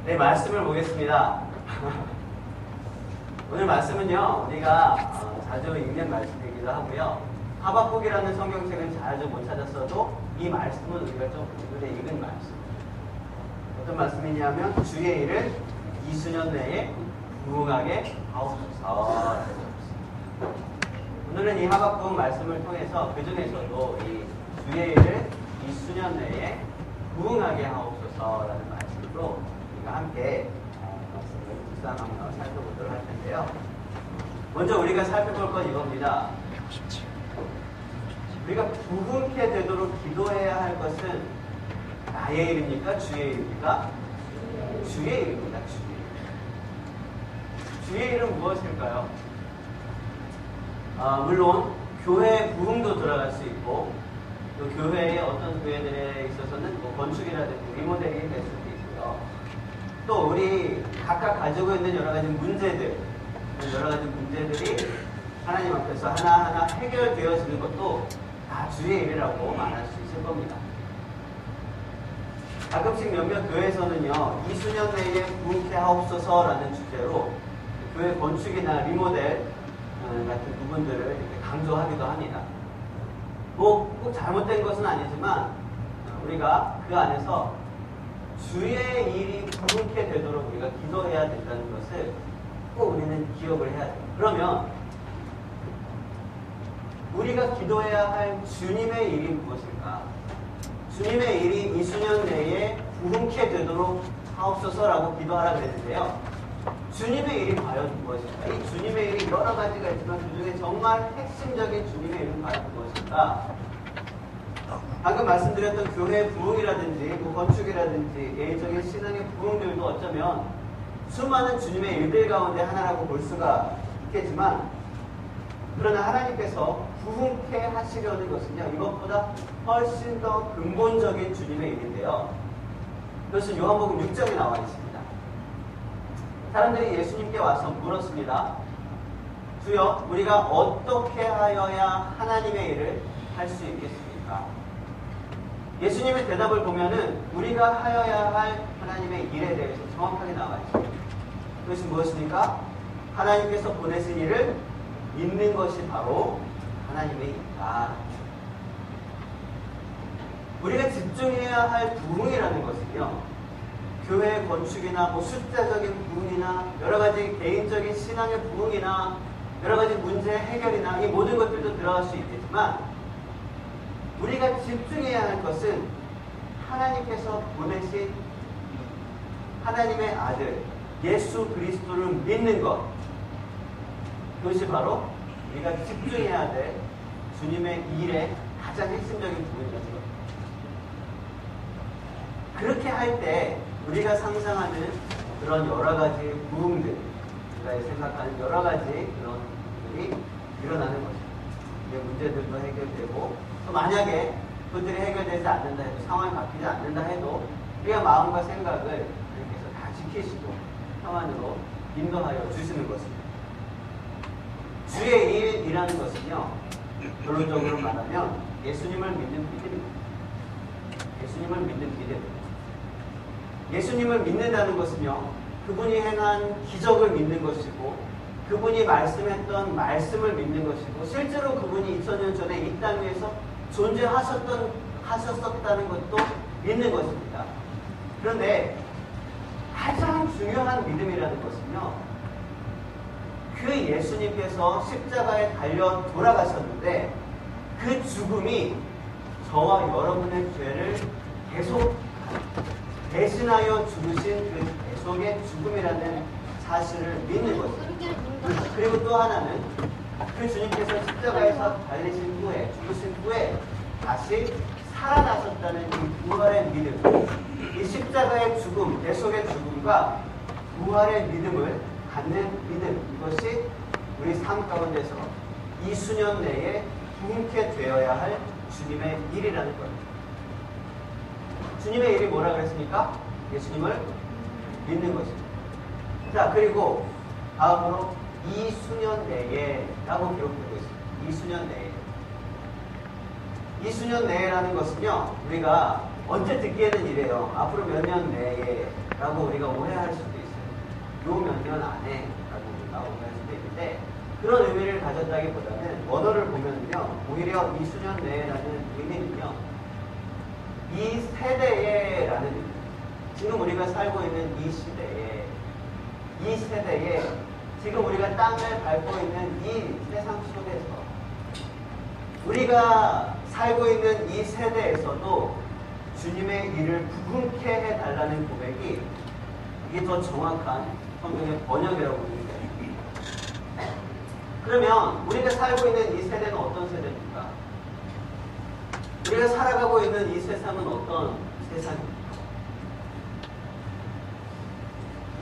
네, 말씀을 보겠습니다. 오늘 말씀은요, 우리가 자주 읽는 말씀이기도 하고요. 하박국이라는 성경책은 자주 못 찾았어도 이 말씀은 우리가 좀 오래 읽은 말씀. 어떤 말씀이냐면 주의 일을 이수년 내에 부응하게 하옵소서. 오늘은 이 하박국 말씀을 통해서 그 중에서도 이 주의 일을 이수년 내에 부응하게 하옵소서라는 말씀으로 우리가 함께 말씀을 묵상하며 살펴보도록 할 텐데요. 먼저 우리가 살펴볼 건 이겁니다. 우리가 부응케 되도록 기도해야 할 것은 나의 일입니까? 주의 일입니까? 주의 일입니다. 주의 일은 무엇일까요? 물론 교회의 부흥도 들어갈 수 있고 또 교회의 어떤 교회들에 있어서는 뭐 건축이라든지 리모델링이 될 수도 있고요. 또 우리 각각 가지고 있는 여러 가지 문제들이 하나님 앞에서 하나하나 해결되어지는 것도 다 주의 일이라고 말할 수 있을 겁니다. 가끔씩 몇몇 교회에서는요, 이수년 내에 부흥케 하옵소서라는 주제로 교회 건축이나 리모델 같은 부분들을 이렇게 강조하기도 합니다. 뭐 꼭 잘못된 것은 아니지만 우리가 그 안에서 주의 일이 부응케 되도록 우리가 기도해야 된다는 것을 꼭 우리는 기억을 해야 돼요. 그러면 우리가 기도해야 할 주님의 일이 무엇일까? 주님의 일이 이수년 내에 부응케 되도록 하옵소서라고 기도하라 그랬는데요. 주님의 일이 과연 무엇일까? 이 주님의 일이 여러 가지가 있지만 그 중에 정말 핵심적인 주님의 일은 과연 무엇일까? 방금 말씀드렸던 교회의 부흥이라든지 건축이라든지 예의적인 신앙의 부흥들도 어쩌면 수많은 주님의 일들 가운데 하나라고 볼 수가 있겠지만 그러나 하나님께서 부흥케 하시려는 것은요, 이것보다 훨씬 더 근본적인 주님의 일인데요. 그것은 요한복음 6장에 나와 있습니다. 사람들이 예수님께 와서 물었습니다. 주여, 우리가 어떻게 하여야 하나님의 일을 할 수 있겠습니까? 예수님의 대답을 보면은 우리가 하여야 할 하나님의 일에 대해서 정확하게 나와 있습니다. 그것이 무엇입니까? 하나님께서 보내신 일을 믿는 것이 바로 하나님의 일이다. 우리가 집중해야 할 부흥이라는 것은요, 교회 건축이나 숫자적인 부흥이나 여러 가지 개인적인 신앙의 부흥이나 여러 가지 문제 해결이나 이 모든 것들도 들어갈 수 있겠지만 우리가 집중해야 할 것은 하나님께서 보내신 하나님의 아들 예수 그리스도를 믿는 것, 그것이 바로 우리가 집중해야 될 주님의 일의 가장 핵심적인 부분이라는 것. 그렇게 할 때 우리가 상상하는 그런 여러 가지 부흥들, 우리가 생각하는 여러 가지 그런 일들이 일어나는 것입니다. 문제들도 해결되고 또 만약에 그들이 해결되지 않는다 해도 상황이 바뀌지 않는다 해도 우리가 마음과 생각을 하나님께서 다 지키시고 평안으로 인도하여 주시는 것입니다. 주의 일이라는 것은요, 결론적으로 말하면 예수님을 믿는 믿음입니다. 예수님을 믿는 믿음입니다. 예수님을 믿는다는 것은요, 그분이 행한 기적을 믿는 것이고 그분이 말씀했던 말씀을 믿는 것이고 실제로 그분이 2000년 전에 이 땅 위에서 하셨었다는 것도 믿는 것입니다. 그런데 가장 중요한 믿음이라는 것은요, 그 예수님께서 십자가에 달려 돌아가셨는데 그 죽음이 저와 여러분의 죄를 계속 대신하여 죽으신 그 계속의 죽음이라는 사실을 믿는 것입니다. 그리고 또 하나는 그 주님께서 십자가에서 달리신 후에, 죽으신 후에 다시 살아나셨다는 이 부활의 믿음, 이 십자가의 죽음, 계속의 죽음과 부활의 믿음을 갖는 믿음, 이것이 우리 삶 가운데서 이수년 내에 부흥케 되어야 할 주님의 일이라는 겁니다. 주님의 일이 뭐라 그랬습니까? 예수님을 믿는 것입니다. 자, 그리고 다음으로 이수년 내에 라고 기록되고 있습니다. 이수년 내에. 이수년 내에라는 것은요, 우리가 언제 듣기에는 이래요. 앞으로 몇 년 내에 라고 우리가 오해할 수도 있어요. 요 몇 년 안에 라고 우리가 오해할 수도 있는데 그런 의미를 가졌다기보다는 원어를 보면요 오히려 이 수년 내라는 의미는요 이 세대에 라는 의미, 지금 우리가 살고 있는 이 시대에 이 세대에 지금 우리가 땅을 밟고 있는 이 세상 속에서 우리가 살고 있는 이 세대에서도 주님의 일을 부흥케 해달라는 고백이 이게 더 정확한 성경의 번역이라고 봅니다. 그러면 우리가 살고 있는 이 세대는 어떤 세대입니까? 우리가 살아가고 있는 이 세상은 어떤 세상입니까?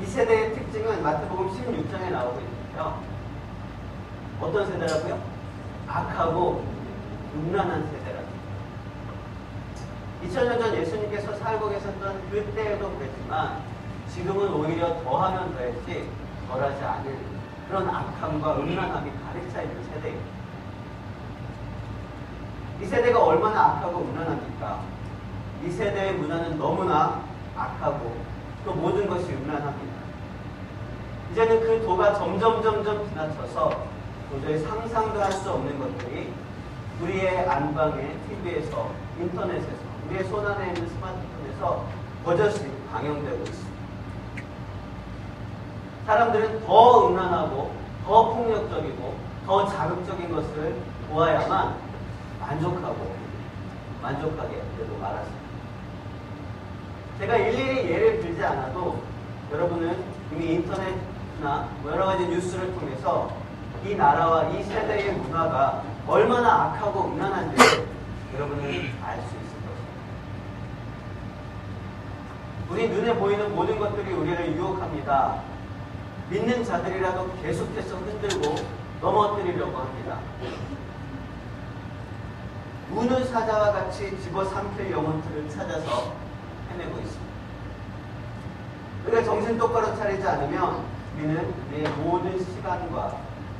이 세대의 특징은 마태복음 16장에 나오고 있는데요. 어떤 세대라고요? 악하고 음란한 세대라고. 2000년 전 예수님께서 살고 계셨던 그때에도 그랬지만 지금은 오히려 더하면 더했지 덜하지 않은 그런 악함과 음란함이 가득 차 있는 세대입니다. 이 세대가 얼마나 악하고 음란합니까? 이 세대의 문화는 너무나 악하고 또 모든 것이 음란합니다. 이제는 그 도가 점점 지나쳐서 도저히 상상도 할 수 없는 것들이 우리의 안방에 TV에서 인터넷에서 우리의 손안에 있는 스마트폰에서 버젓이 방영되고 있습니다. 사람들은 더 음란하고 더 폭력적이고 더 자극적인 것을 보아야만 만족하게 그래도 말았습니다. 제가 일일이 예를 들지 않아도 여러분은 이미 인터넷이나 여러 가지 뉴스를 통해서 이 나라와 이 세대의 문화가 얼마나 악하고 음란한지 여러분은 알 수 있을 것입니다. 우리 눈에 보이는 모든 것들이 우리를 유혹합니다. 믿는 자들이라도 계속해서 흔들고 넘어뜨리려고 합니다. 우는 사자와 같이 집어삼킬 영혼들을 찾아서 헤매고 있습니다. 우리가 정신 똑바로 차리지 않으면 우리는 우리의 모든 시간과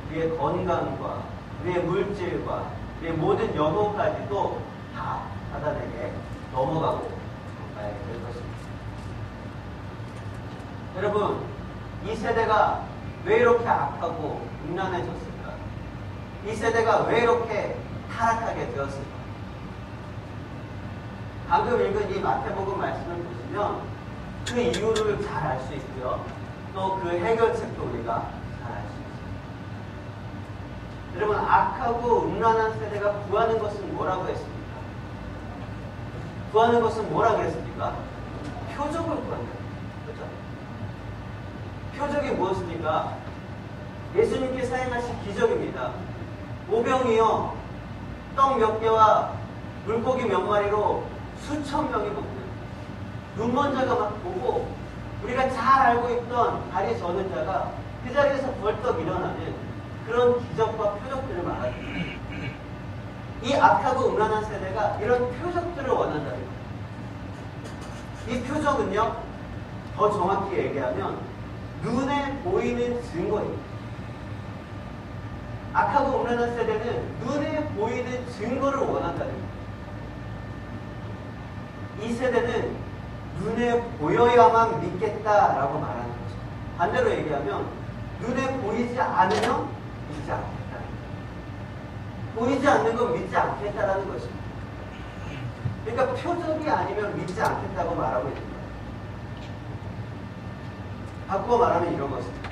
우리의 건강과 우리의 물질과 우리의 모든 영혼까지도 다 사단에게 넘어가고 가야 될 것입니다. 여러분, 이 세대가 왜 이렇게 악하고 음란해졌을까? 이 세대가 왜 이렇게 타락하게 되었을까? 방금 읽은 이 마태복음 말씀을 보시면 그 이유를 잘 알 수 있고요. 또 그 해결책도 우리가 잘 알 수 있습니다. 여러분, 악하고 음란한 세대가 구하는 것은 뭐라고 했습니까? 구하는 것은 뭐라고 했습니까? 표적을 구한다. 그렇죠? 표적이 무엇입니까? 예수님께서 행하신 기적입니다. 오병이어 떡 몇 개와 물고기 몇 마리로 수천 명이 먹는 눈먼 자가 막 보고 우리가 잘 알고 있던 다리 저는 자가 그 자리에서 벌떡 일어나는 그런 기적과 표적들을 말합니다. 이 악하고 음란한 세대가 이런 표적들을 원한다는 거예요. 이 표적은요, 더 정확히 얘기하면 눈에 보이는 증거입니다. 악하고 음란한 세대는 눈에 보이는 증거를 원한다는 거예요. 이 세대는 눈에 보여야만 믿겠다라고 말하는 거죠. 반대로 얘기하면 눈에 보이지 않으면 믿지 않겠다. 보이지 않는 건 믿지 않겠다라는 것입니다. 그러니까 표적이 아니면 믿지 않겠다고 말하고 있는 거예요. 바꾸어 말하면 이런 것입니다.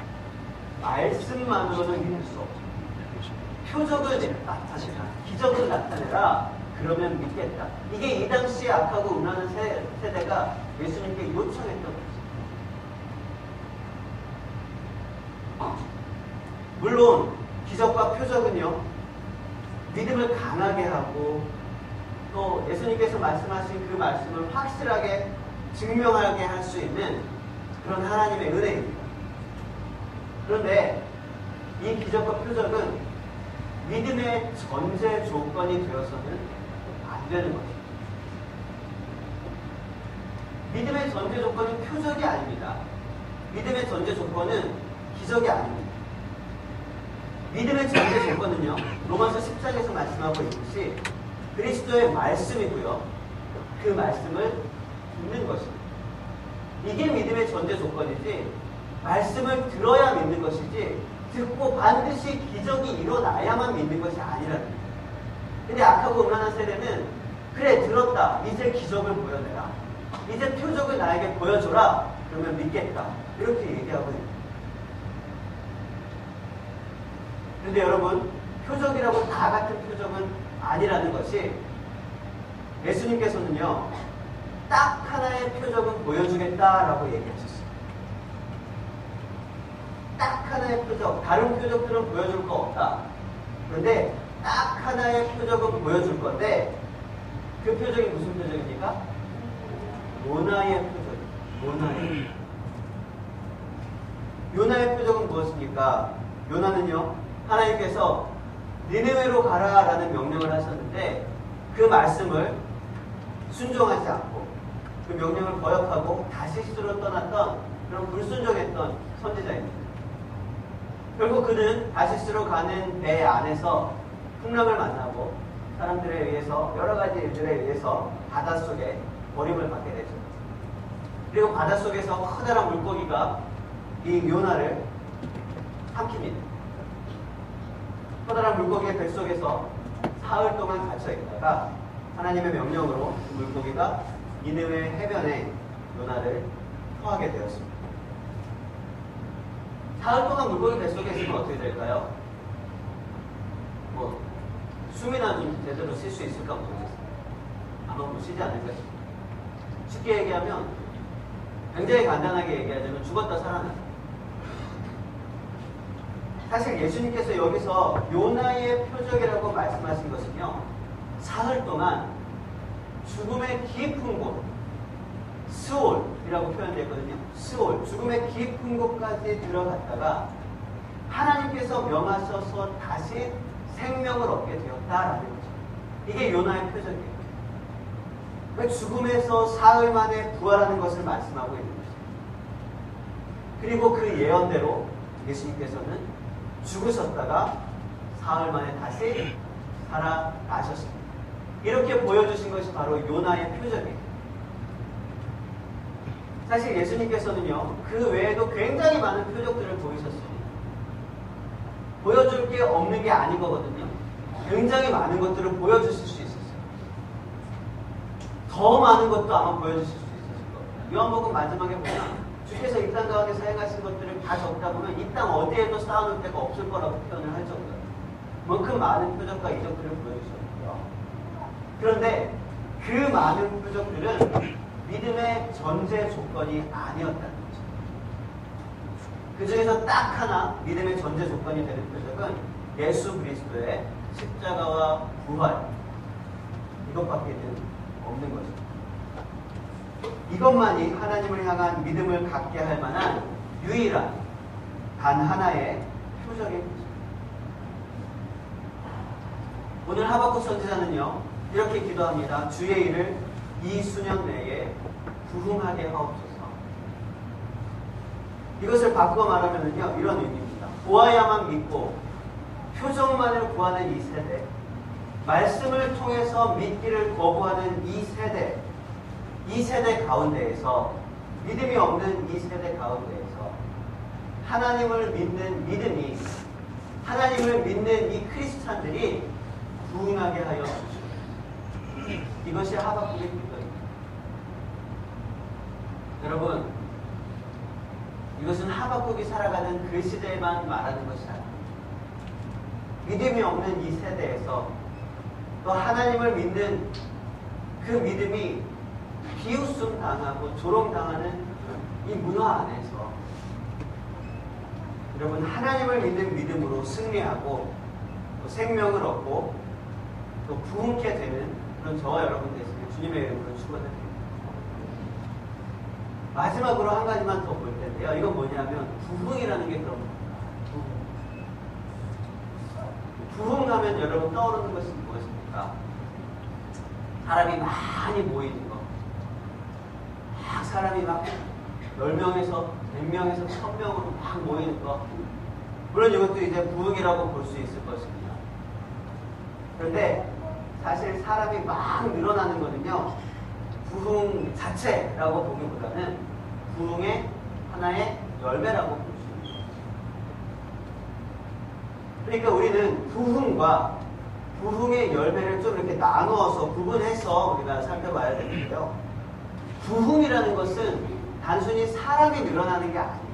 말씀만으로는 믿을 수 없죠. 표적을 나타내라. 기적을 나타내라. 그러면 믿겠다. 이게 이 당시에 악하고 음란한 세대가 예수님께 요청했던 거죠. 물론 기적과 표적은요, 믿음을 강하게 하고 또 예수님께서 말씀하신 그 말씀을 확실하게 증명하게 할 수 있는 그런 하나님의 은혜입니다. 그런데 이 기적과 표적은 믿음의 전제 조건이 되어서는 안 되는 것입니다. 믿음의 전제 조건은 표적이 아닙니다. 믿음의 전제 조건은 기적이 아닙니다. 믿음의 전제 조건은요, 로마서 10장에서 말씀하고 있듯이 그리스도의 말씀이고요. 그 말씀을 듣는 것입니다. 이게 믿음의 전제 조건이지, 말씀을 들어야 믿는 것이지, 듣고 반드시 기적이 일어나야만 믿는 것이 아니라는 거예요. 근데 악하고 음란한 세대는, 그래 들었다, 이제 기적을 보여내라, 이제 표적을 나에게 보여줘라, 그러면 믿겠다, 이렇게 얘기하고 있는 거예요. 그런데 여러분, 표적이라고 다 같은 표적은 아니라는 것이, 예수님께서는요 딱 하나의 표적은 보여주겠다라고 얘기하셨어요. 딱 하나의 표적, 다른 표적들은 보여줄 거 없다. 그런데 딱 하나의 표적은 보여줄 건데, 그 표적이 무슨 표적입니까? 요나의 표적이에요. 요나의 표적은 무엇입니까? 요나는요, 하나님께서 니느웨로 가라라는 명령을 하셨는데, 그 말씀을 순종하지 않고 그 명령을 거역하고 다시스로 떠났던 그런 불순종했던 선지자입니다. 결국 그는 다시스로 가는 배 안에서 풍랑을 만나고 사람들에 의해서, 여러 가지 일들에 의해서 바닷속에 버림을 받게 되죠. 그리고 바닷속에서 커다란 물고기가 이 요나를 삼킵니다. 커다란 물고기의 뱃속에서 사흘 동안 갇혀 있다가 하나님의 명령으로 그 물고기가 니느웨 해변에 요나를 토하게 되었습니다. 사흘 동안 물고기 뱃속에 있으면 어떻게 될까요? 뭐 숨이나 좀 제대로 쉴 수 있을까 모르겠어요. 아마 못 쉬지 않을까 싶어요. 쉽게 얘기하면, 굉장히 간단하게 얘기하자면 죽었다 살아났어요. 사실 예수님께서 여기서 요나의 표적이라고 말씀하신 것은요, 사흘 동안 죽음의 깊은 곳, 스올이라고 표현되거든요. 스올, 죽음의 깊은 곳까지 들어갔다가 하나님께서 명하셔서 다시 생명을 얻게 되었다라는 거죠. 이게 요나의 표적이에요. 그러니까 죽음에서 사흘 만에 부활하는 것을 말씀하고 있는 거죠. 그리고 그 예언대로 예수님께서는 죽으셨다가 사흘 만에 다시 살아나셨습니다. 이렇게 보여주신 것이 바로 요나의 표적이에요. 사실 예수님께서는요, 그 외에도 굉장히 많은 표적들을 보이셨습니다. 보여줄 게 없는 게 아닌 거거든요. 굉장히 많은 것들을 보여주실 수 있었어요. 더 많은 것도 아마 보여주실 수 있었을 거예요. 요한복음 마지막에 보면 주께서 이 땅 가운데서 행하신 것들을 다 적다 보면 이 땅 어디에도 쌓아놓을 데가 없을 거라고 표현을 할 정도예요. 그만큼 많은 표적과 이적들을 보여주셨고요. 그런데 그 많은 표적들은 믿음의 전제 조건이 아니었다는 거죠. 그 중에서 딱 하나 믿음의 전제 조건이 되는 표적은 예수 그리스도의 십자가와 부활, 이것밖에는 없는 거죠. 이것만이 하나님을 향한 믿음을 갖게 할 만한 유일한 단 하나의 표적인 거죠. 오늘 하박국 선지자는요, 이렇게 기도합니다. 주의 일을 이 수년 내에 부흥하게 하옵소서. 이것을 바꾸어 말하면요, 이런 의미입니다. 보아야만 믿고 표정만을 구하는 이 세대, 말씀을 통해서 믿기를 거부하는 이 세대 가운데에서, 믿음이 없는 이 세대 가운데에서 하나님을 믿는 믿음이, 하나님을 믿는 이 크리스찬들이 부흥하게 하여 주시옵소서. 이것이 하박국의 기도입니다. 여러분, 이것은 하박국이 살아가는 그 시대에만 말하는 것이 아닙니다. 믿음이 없는 이 세대에서 또 하나님을 믿는 그 믿음이 비웃음 당하고 조롱당하는 이 문화 안에서 여러분, 하나님을 믿는 믿음으로 승리하고 또 생명을 얻고 또 부흥케 되는 그런 저와 여러분 되시길 주님의 이름으로 축원드립니다. 마지막으로 한 가지만 더 볼 텐데요. 이건 뭐냐면 부흥이라는 게 그런 겁니다. 부흥하면 여러분 떠오르는 것이 무엇입니까? 사람이 많이 모이는 거. 막 사람이 막 10명에서 100명에서 1000명으로 막 모이는 거. 물론 이것도 이제 부흥이라고 볼 수 있을 것입니다. 그런데 사실 사람이 막 늘어나는 거는요, 부흥 자체라고 보기보다는 부흥의 하나의 열매라고 볼 수 있습니다. 그러니까 우리는 부흥과 부흥의 열매를 좀 이렇게 나누어서 구분해서 우리가 살펴봐야 되는데요. 부흥이라는 것은 단순히 사람이 늘어나는 게 아니에요.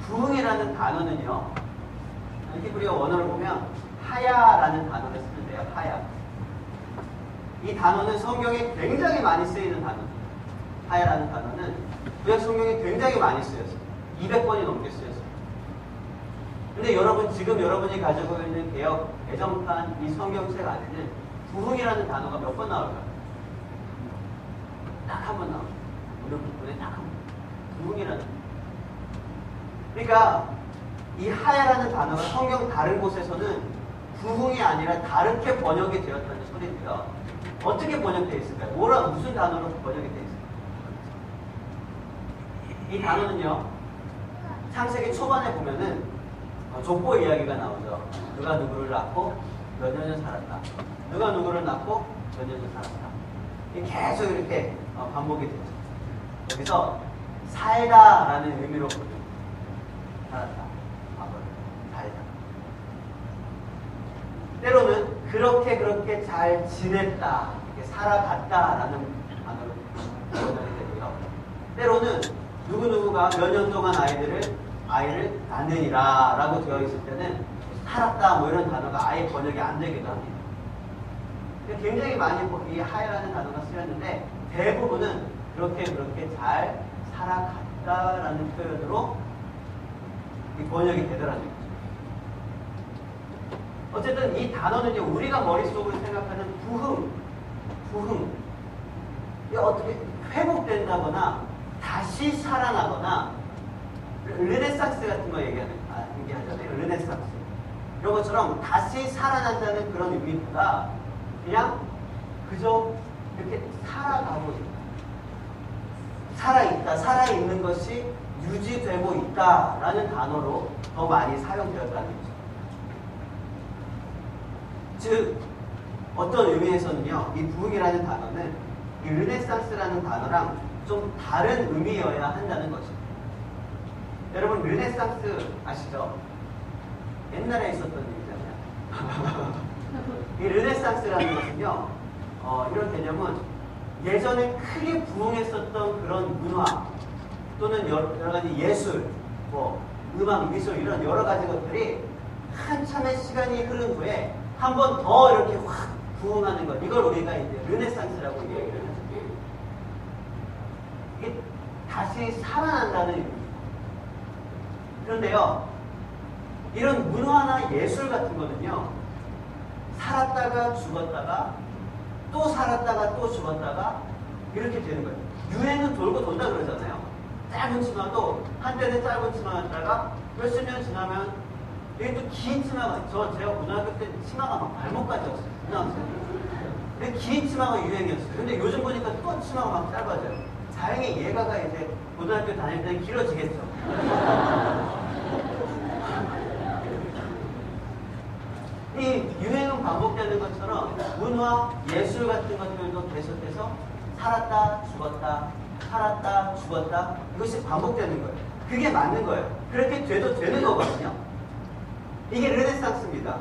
부흥이라는 단어는요, 히브리어 원어를 보면 하야라는 단어를 쓰는데요. 하야. 이 단어는 성경에 굉장히 많이 쓰이는 단어입니다. 하야라는 단어는 구약 성경에 굉장히 많이 쓰였어요. 200번이 넘게 쓰였어요. 근데 여러분, 지금 여러분이 가지고 있는 개역 개정판 이 성경책 안에는 부흥이라는 단어가 몇 번 나올까요? 딱 한 번 나옵니다. 무료 부분에 딱 한 번. 부흥이라는. 그러니까 이 하야라는 단어가 성경 다른 곳에서는 부흥이 아니라 다르게 번역이 되었다는 소리인데요. 어떻게 번역되어 있을까요? 무슨 단어로 번역이 되어 있을까요? 이 단어는요, 창세기 초반에 보면은 족보 이야기가 나오죠. 누가 누구를 낳고 몇 년을 살았다. 누가 누구를 낳고 몇 년을 살았다. 계속 이렇게 반복이 되죠. 여기서 살다라는 의미로 보면 살았다. 살다. 때로는 그렇게 잘 지냈다. 이렇게 살아갔다라는 단어로 번역이 되고요. 때로는 누구누구가 몇 년 동안 아이를 낳느니라 라고 되어 있을 때는 살았다 뭐 이런 단어가 아예 번역이 안 되기도 합니다. 굉장히 많이 이 하야라는 단어가 쓰였는데 대부분은 그렇게 잘 살아갔다라는 표현으로 번역이 되더라는 거죠. 어쨌든 이 단어는요, 우리가 머릿속으로 생각하는 부흥 이게 어떻게 회복된다거나 다시 살아나거나 르네상스 같은 거 얘기하잖아요. 르네상스 이런 것처럼 다시 살아난다는 그런 의미보다 그냥 그저 이렇게 살아가고 있다. 살아있다. 살아있는 것이 유지되고 있다라는 단어로 더 많이 사용되었다는 거죠. 즉 어떤 의미에서는요, 이 부흥이라는 단어는 이 르네상스라는 단어랑 좀 다른 의미여야 한다는 것입니다. 여러분 르네상스 아시죠? 옛날에 있었던 일이잖아요. 이 르네상스라는 것은요, 이런 개념은 예전에 크게 부흥했었던 그런 문화 또는 여러 가지 예술, 음악, 미술 이런 여러 가지 것들이 한참의 시간이 흐른 후에 한 번 더 이렇게 확 부흥하는 것, 이걸 우리가 이제 르네상스라고 얘기를 하죠. 이게 다시 살아난다는 의미입니다. 그런데요, 이런 문화나 예술 같은 거는요, 살았다가 죽었다가 또 살았다가 또 죽었다가 이렇게 되는 거예요. 유행은 돌고 돈다 그러잖아요. 짧은 치마도 한때는 짧은 치마였다가 몇십 년 지나면 이게 또 긴 치마가, 제가 고등학교 때 치마가 막 발목까지 였어요. 근데 긴 치마가 유행이었어요. 근데 요즘 보니까 또 치마가 막 짧아져요. 다행히 얘가가 이제 고등학교 다닐 때는 길어지겠죠. 이 유행은 반복되는 것처럼 문화, 예술 같은 것들도 계속해서 살았다, 죽었다, 살았다, 죽었다, 이것이 반복되는 거예요. 그게 맞는 거예요. 그렇게 돼도 되는 거거든요. 이게 르네상스입니다.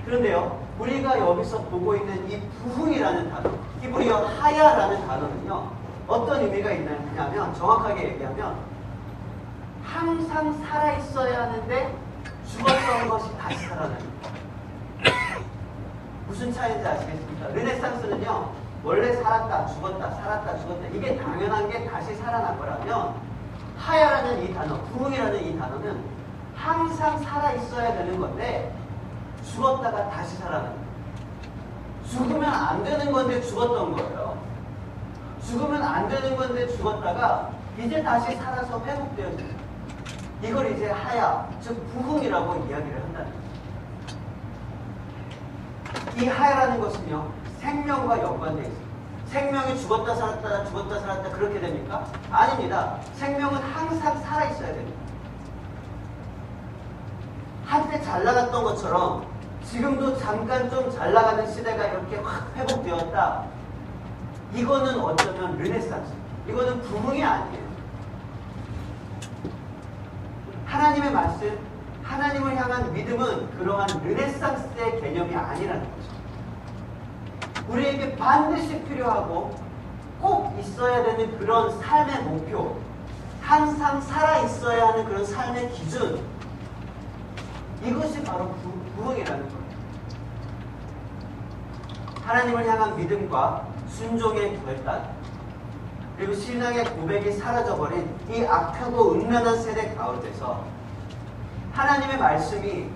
그런데요, 우리가 여기서 보고 있는 이 부흥이라는 단어, 히브리어 하야라는 단어는요, 어떤 의미가 있냐면, 정확하게 얘기하면 항상 살아있어야 하는데 죽었던 것이 다시 살아나는 거예요. 무슨 차이인지 아시겠습니까? 르네상스는요, 원래 살았다, 죽었다, 살았다, 죽었다, 이게 당연한 게 다시 살아난 거라면, 하야라는 이 단어, 부흥이라는 이 단어는 항상 살아있어야 되는 건데 죽었다가 다시 살아나는 거예요. 죽으면 안 되는 건데 죽었던 거예요. 죽으면 안 되는 건데 죽었다가 이제 다시 살아서 회복되어지는 거예요. 이걸 이제 하야, 즉 부흥이라고 이야기를 한다는 거예요. 이 하야라는 것은요, 생명과 연관되어 있습니다. 생명이 죽었다 살았다 죽었다 살았다 그렇게 됩니까? 아닙니다. 생명은 항상 살아있어야 됩니다. 한때 잘 나갔던 것처럼 지금도 잠깐 좀 잘 나가는 시대가 이렇게 확 회복되었다. 이거는 어쩌면 르네상스, 이거는 부흥이 아니에요. 하나님의 말씀, 하나님을 향한 믿음은 그러한 르네상스의 개념이 아니라는 거죠. 우리에게 반드시 필요하고 꼭 있어야 되는 그런 삶의 목표, 항상 살아있어야 하는 그런 삶의 기준, 이것이 바로 부흥이라는 거예요. 하나님을 향한 믿음과 순종의 결단, 그리고 신앙의 고백이 사라져버린 이 악하고 음란한 세대 가운데서 하나님의 말씀이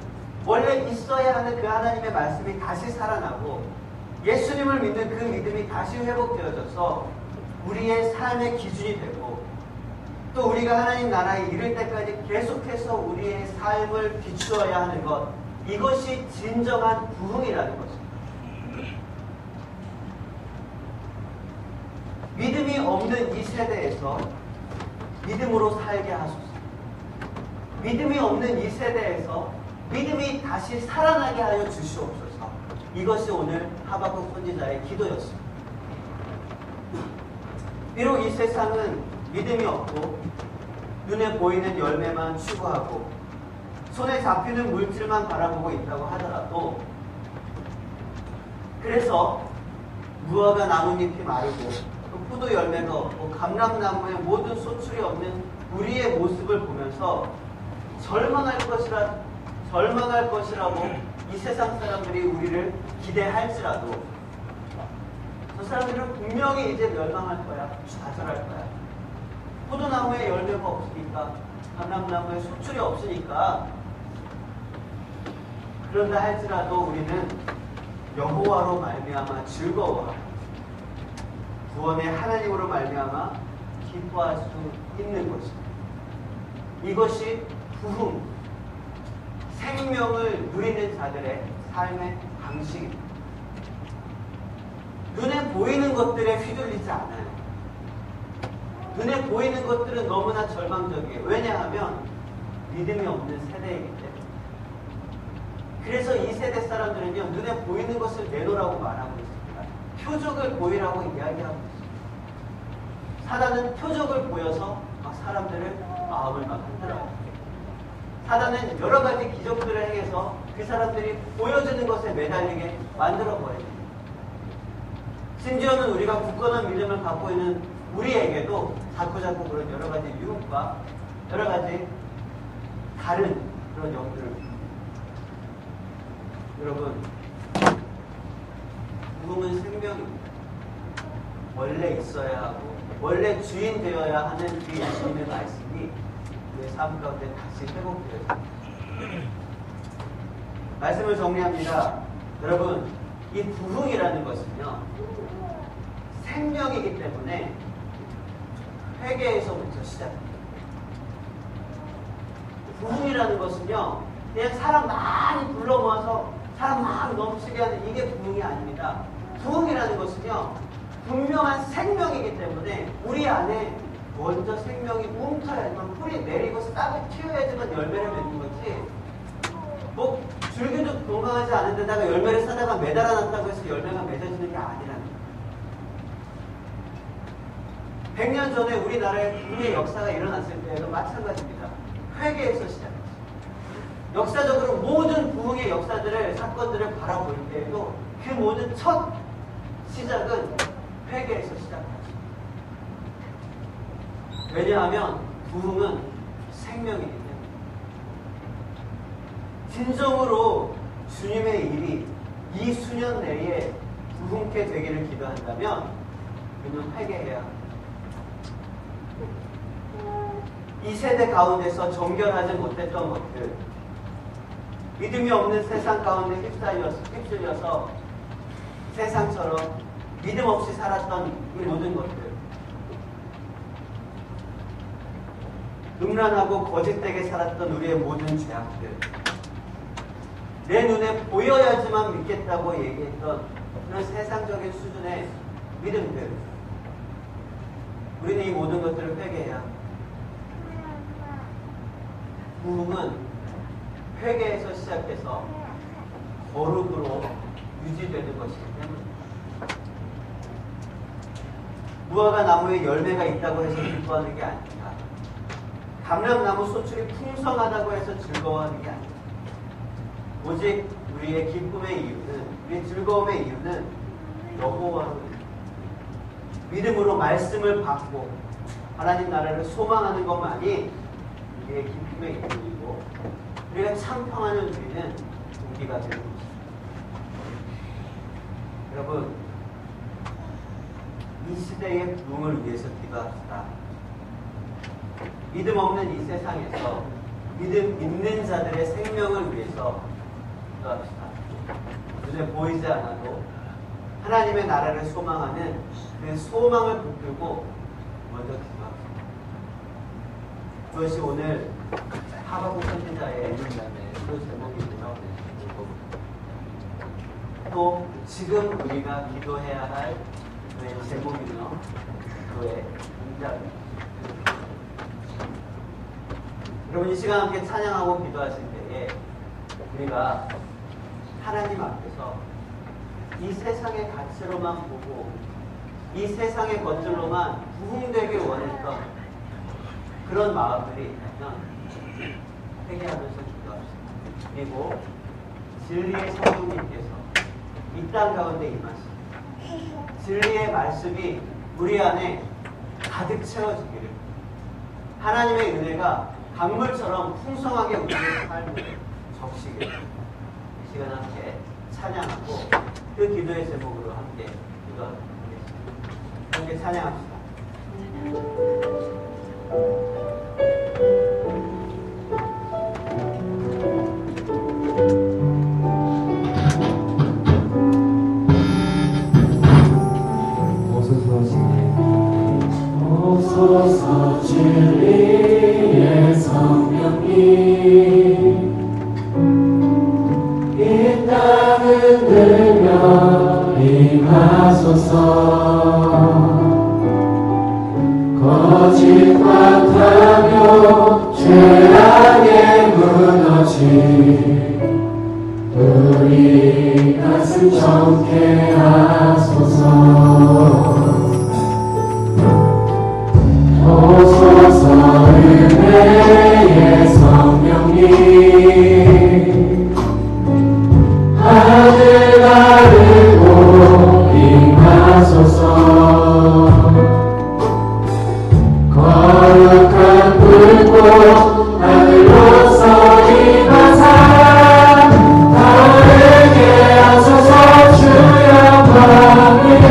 원래 있어야 하는 그 하나님의 말씀이 다시 살아나고 예수님을 믿는 그 믿음이 다시 회복되어져서 우리의 삶의 기준이 되고 또 우리가 하나님 나라에 이를 때까지 계속해서 우리의 삶을 비추어야 하는 것, 이것이 진정한 부흥이라는 것입니다. 믿음이 없는 이 세대에서 믿음으로 살게 하소서. 믿음이 없는 이 세대에서 믿음이 다시 살아나게 하여 주시옵소서. 이것이 오늘 하박국 선지자의 기도였습니다. 비록 이 세상은 믿음이 없고 눈에 보이는 열매만 추구하고 손에 잡히는 물질만 바라보고 있다고 하더라도, 그래서 무화과 나뭇잎이 마르고 포도 열매가 없고 감람나무의 모든 소출이 없는 우리의 모습을 보면서 절망할 것이라고 이 세상 사람들이 우리를 기대할지라도 저 사람들은 분명히 이제 멸망할 거야, 좌절할 거야. 포도나무에 열매가 없으니까, 감람나무에 소출이 없으니까. 그런다 할지라도 우리는 여호와로 말미암아 즐거워하고 구원의 하나님으로 말미암아 기뻐할 수 있는 것입니다. 이것이 부흥, 생명을 누리는 자들의 삶의 방식입니다. 눈에 보이는 것들에 휘둘리지 않아요. 눈에 보이는 것들은 너무나 절망적이에요. 왜냐하면 믿음이 없는 세대이기 때문에. 그래서 이 세대 사람들은요, 눈에 보이는 것을 내놓으라고 말하고 있습니다. 표적을 보이라고 이야기하고 있습니다. 사단은 표적을 보여서 막 사람들을 마음을 막 흔들어요. 사단은 여러 가지 기적들을 행해서 그 사람들이 보여주는 것에 매달리게 만들어버려요. 심지어는 우리가 굳건한 믿음을 갖고 있는 우리에게도 자꾸자꾸 그런 여러 가지 유혹과 여러 가지 다른 그런 영들을, 여러분, 부흥은 생명입니다. 원래 있어야 하고 원래 주인 되어야 하는 그 예수님의 말씀이 우리의 삶 가운데 다시 회복되어집니다. 말씀을 정리합니다. 여러분, 이 부흥이라는 것은요, 생명이기 때문에 회개에서부터 시작합니다. 부흥이라는 것은요, 그냥 사람 많이 불러 모아서 사람 막 넘치게 하는 이게 부흥이 아닙니다. 부흥이라는 것은요, 분명한 생명이기 때문에 우리 안에 먼저 생명이 움켜야지만, 뿌리 내리고 싹을 틔워야지만 열매를 맺는 거지, 뭐 줄기도 건강하지 않은 데다가 열매를 사다가 매달아놨다고 해서 열매가 맺어지는 게 아니라는 거예요. 100년 전에 우리나라에 부흥의 역사가 일어났을 때에도 마찬가지입니다. 회개에서 시작했어요. 역사적으로 모든 부흥의 역사들을, 사건들을 바라볼 때에도 그 모든 첫 시작은 회개에서 시작하죠. 왜냐하면 부흥은 생명이기 때문에. 진정으로 주님의 일이 이 수년 내에 부흥케 되기를 기도한다면 우리는 회개해야 합니다. 이 세대 가운데서 정결하지 못했던 것들, 믿음이 없는 세상 가운데 휩쓸려서 세상처럼 믿음 없이 살았던 이 모든 것들, 음란하고 거짓되게 살았던 우리의 모든 죄악들, 내 눈에 보여야지만 믿겠다고 얘기했던 그런 세상적인 수준의 믿음들, 우리는 이 모든 것들을 회개해야 합니다. 부흥은 회개에서 시작해서 거룩으로 유지되는 것이기 때문에 무화과 나무에 열매가 있다고 해서 기뻐하는 게 아닙니다. 감람나무 소출이 풍성하다고 해서 즐거워하는 게 아닙니다. 오직 우리의 기쁨의 이유는, 우리의 즐거움의 이유는 여호와로 믿음으로 말씀을 받고 하나님 나라를 소망하는 것만이 우리의 기쁨의 이유이고, 우리가 찬평하는 우리는 동기가 되는 것입니다. 여러분, 이 시대의 부흥을 위해서 기도합시다. 믿음 없는 이 세상에서 믿음 있는 자들의 생명을 위해서 기도합시다. 눈에 보이지 않아도 하나님의 나라를 소망하는 그 소망을 붙들고 먼저 기도합시다. 그것이 오늘 하박국 선지자의 그 제목이고요. 또 지금 우리가 기도해야 할 그의 제목이며 그의 문장입니다. 여러분, 이 시간 함께 찬양하고 기도하실 때에 우리가 하나님 앞에서 이 세상의 가치로만 보고 이 세상의 것들로만 부흥되길 원했던 그런 마음들이 있다면 회개하면서 기도합시다. 그리고 진리의 성령님께서 이 땅 가운데 임하시고 진리의 말씀이 우리 안에 가득 채워지기를, 하나님의 은혜가 강물처럼 풍성하게 우리의 삶을 적시기를, 이 시간 함께 찬양하고 그 기도의 제목으로 함께 기도하겠습니다. 함께 찬양합시다. 오소서 진리의 성령님, 이 땅을 들며 임하소서. 거짓과 탐욕 죄악에 무너진 우리 가슴 정케 하소서. 오소서 은혜의 성령님, 하늘 가르고 임하소서. 거룩한 불꽃 하늘로서 임하사 다르게 하소서. 주 영광이네.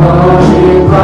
거짓과